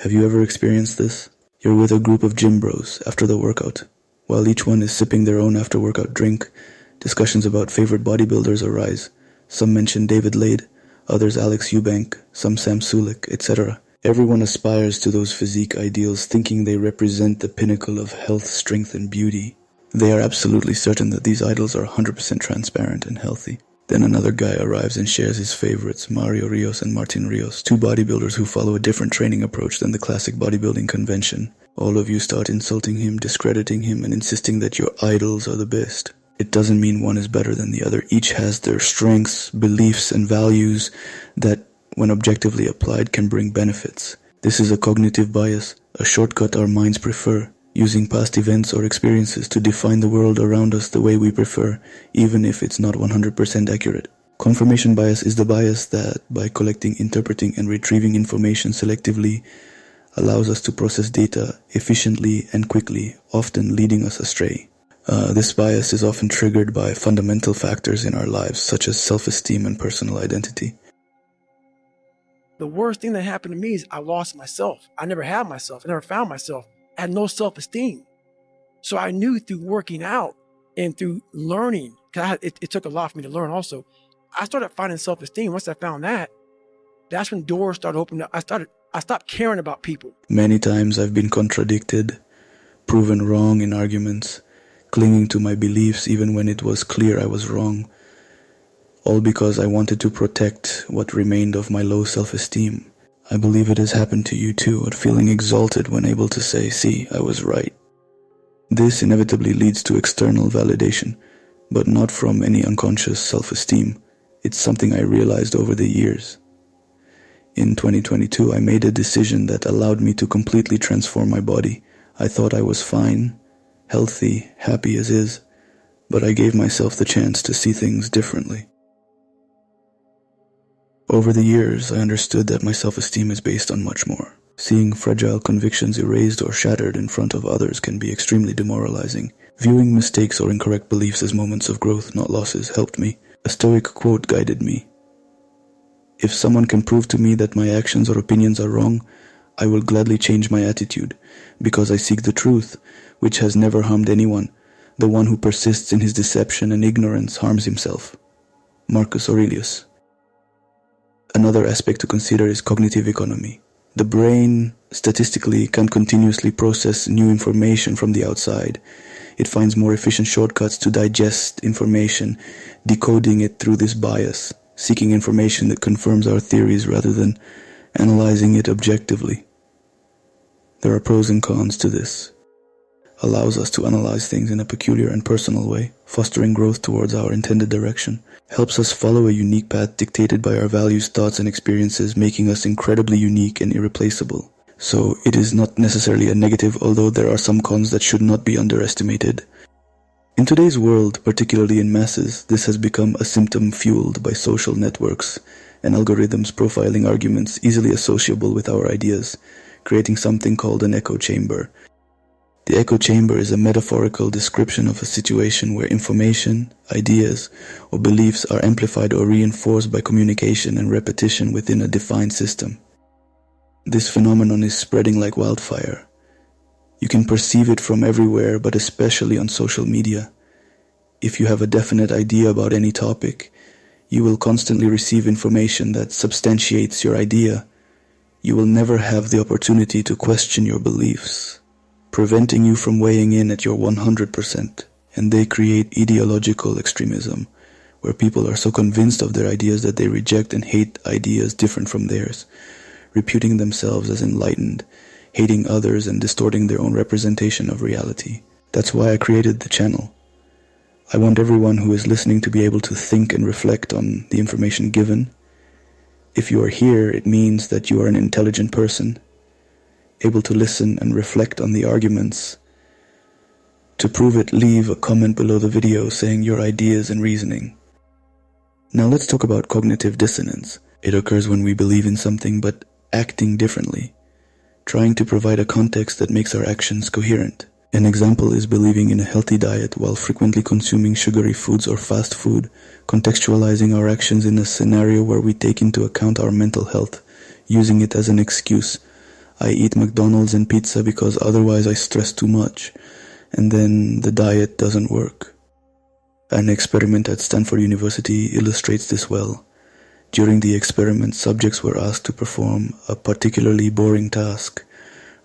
Have you ever experienced this? You're with a group of gym bros after the workout. While each one is sipping their own after-workout drink, discussions about favorite bodybuilders arise. Some mention David Lade, others Alex Eubank, some Sam Sulek, etc. Everyone aspires to those physique ideals, thinking they represent the pinnacle of health, strength, and beauty. They are absolutely certain that these idols are 100% transparent and healthy. Then another guy arrives and shares his favorites, Mario Rios and Martin Rios, two bodybuilders who follow a different training approach than the classic bodybuilding convention. All of you start insulting him, discrediting him, and insisting that your idols are the best. It doesn't mean one is better than the other. Each has their strengths, beliefs, and values that, when objectively applied, can bring benefits. This is a cognitive bias, a shortcut our minds prefer, using past events or experiences to define the world around us the way we prefer, even if it's not 100% accurate. Confirmation bias is the bias that, by collecting, interpreting, and retrieving information selectively, allows us to process data efficiently and quickly, often leading us astray. This bias is often triggered by fundamental factors in our lives, such as self-esteem and personal identity. The worst thing that happened to me is I lost myself. I never had myself. I never found myself. I had no self-esteem. So I knew through working out and through learning, because it took a lot for me to learn also, I started finding self-esteem. Once I found that, that's when doors started opening up. I stopped caring about people. Many times I've been contradicted, proven wrong in arguments, clinging to my beliefs even when it was clear I was wrong, all because I wanted to protect what remained of my low self-esteem. I believe it has happened to you too, at feeling exalted when able to say, "See, I was right." This inevitably leads to external validation, but not from any unconscious self-esteem. It's something I realized over the years. In 2022, I made a decision that allowed me to completely transform my body. I thought I was fine, healthy, happy as is, but I gave myself the chance to see things differently. Over the years, I understood that my self-esteem is based on much more. Seeing fragile convictions erased or shattered in front of others can be extremely demoralizing. Viewing mistakes or incorrect beliefs as moments of growth, not losses, helped me. A Stoic quote guided me. "If someone can prove to me that my actions or opinions are wrong, I will gladly change my attitude, because I seek the truth, which has never harmed anyone. The one who persists in his deception and ignorance harms himself." Marcus Aurelius. Another aspect to consider is cognitive economy. The brain, statistically, can continuously process new information from the outside. It finds more efficient shortcuts to digest information, decoding it through this bias, seeking information that confirms our theories rather than analyzing it objectively. There are pros and cons to this. Allows us to analyze things in a peculiar and personal way, fostering growth towards our intended direction. Helps us follow a unique path dictated by our values, thoughts, and experiences, making us incredibly unique and irreplaceable. So it is not necessarily a negative, although there are some cons that should not be underestimated. In today's world, particularly in masses, this has become a symptom fueled by social networks and algorithms profiling arguments easily associable with our ideas, creating something called an echo chamber. The echo chamber is a metaphorical description of a situation where information, ideas, or beliefs are amplified or reinforced by communication and repetition within a defined system. This phenomenon is spreading like wildfire. You can perceive it from everywhere, but especially on social media. If you have a definite idea about any topic, you will constantly receive information that substantiates your idea. You will never have the opportunity to question your beliefs, preventing you from weighing in at your 100%, and they create ideological extremism, where people are so convinced of their ideas that they reject and hate ideas different from theirs, reputing themselves as enlightened, hating others, and distorting their own representation of reality. That's why I created the channel. I want everyone who is listening to be able to think and reflect on the information given. If you are here, it means that you are an intelligent person, able to listen and reflect on the arguments. To prove it, leave a comment below the video saying your ideas and reasoning. Now let's talk about cognitive dissonance. It occurs when we believe in something but acting differently, trying to provide a context that makes our actions coherent. An example is believing in a healthy diet while frequently consuming sugary foods or fast food, contextualizing our actions in a scenario where we take into account our mental health, using it as an excuse, I eat McDonald's and pizza because otherwise I stress too much, and then the diet doesn't work. An experiment at Stanford University illustrates this well. During the experiment, subjects were asked to perform a particularly boring task,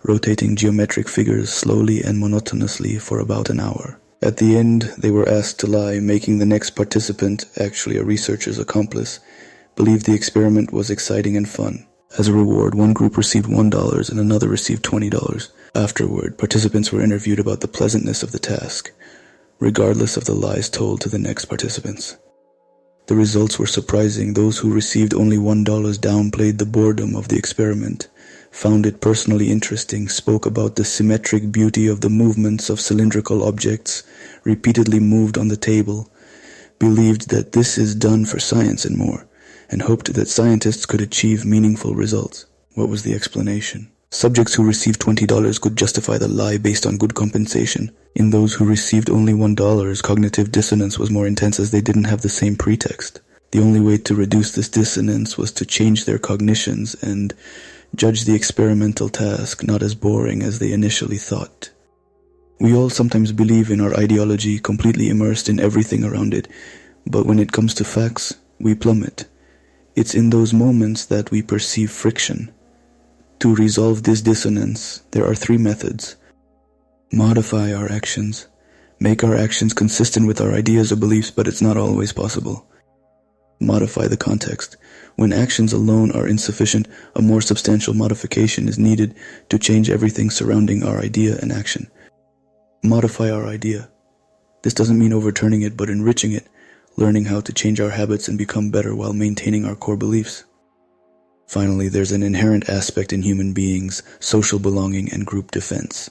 rotating geometric figures slowly and monotonously for about an hour. At the end, they were asked to lie, making the next participant, actually a researcher's accomplice, believe the experiment was exciting and fun. As a reward, one group received $1 and another received $20. Afterward, participants were interviewed about the pleasantness of the task, regardless of the lies told to the next participants. The results were surprising. Those who received only $1 downplayed the boredom of the experiment, found it personally interesting, spoke about the symmetric beauty of the movements of cylindrical objects repeatedly moved on the table, believed that this is done for science and more, and hoped that scientists could achieve meaningful results. What was the explanation? Subjects who received $20 could justify the lie based on good compensation. In those who received only $1, cognitive dissonance was more intense as they didn't have the same pretext. The only way to reduce this dissonance was to change their cognitions and judge the experimental task not as boring as they initially thought. We all sometimes believe in our ideology, completely immersed in everything around it, but when it comes to facts, we plummet. It's in those moments that we perceive friction. To resolve this dissonance, there are 3 methods. Modify our actions. Make our actions consistent with our ideas or beliefs, but it's not always possible. Modify the context. When actions alone are insufficient, a more substantial modification is needed to change everything surrounding our idea and action. Modify our idea. This doesn't mean overturning it, but enriching it, learning how to change our habits and become better while maintaining our core beliefs. Finally, there's an inherent aspect in human beings, social belonging and group defense.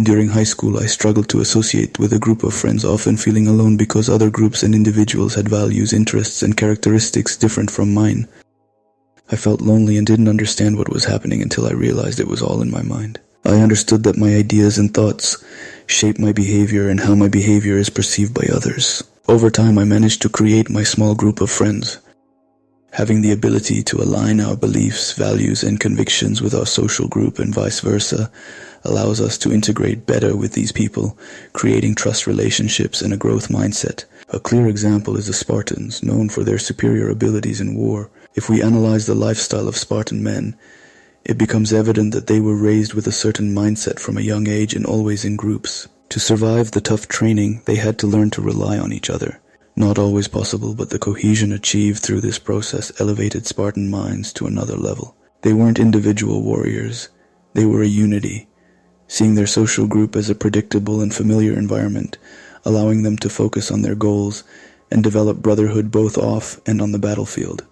During high school, I struggled to associate with a group of friends, often feeling alone because other groups and individuals had values, interests, and characteristics different from mine. I felt lonely and didn't understand what was happening until I realized it was all in my mind. I understood that my ideas and thoughts shape my behavior and how my behavior is perceived by others. Over time, I managed to create my small group of friends. Having the ability to align our beliefs, values, and convictions with our social group and vice versa allows us to integrate better with these people, creating trust relationships and a growth mindset. A clear example is the Spartans, known for their superior abilities in war. If we analyze the lifestyle of Spartan men, it becomes evident that they were raised with a certain mindset from a young age and always in groups. To survive the tough training, they had to learn to rely on each other. Not always possible, but the cohesion achieved through this process elevated Spartan minds to another level. They weren't individual warriors. They were a unity, seeing their social group as a predictable and familiar environment, allowing them to focus on their goals and develop brotherhood both off and on the battlefield.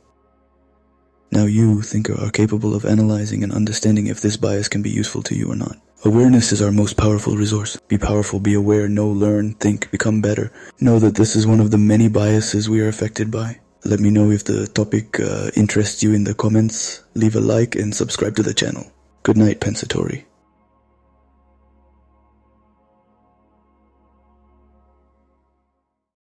Now you, thinker, are capable of analyzing and understanding if this bias can be useful to you or not. Awareness is our most powerful resource. Be powerful, be aware, know, learn, think, become better. Know that this is one of the many biases we are affected by. Let me know if the topic interests you in the comments. Leave a like and subscribe to the channel. Good night, Pensatori.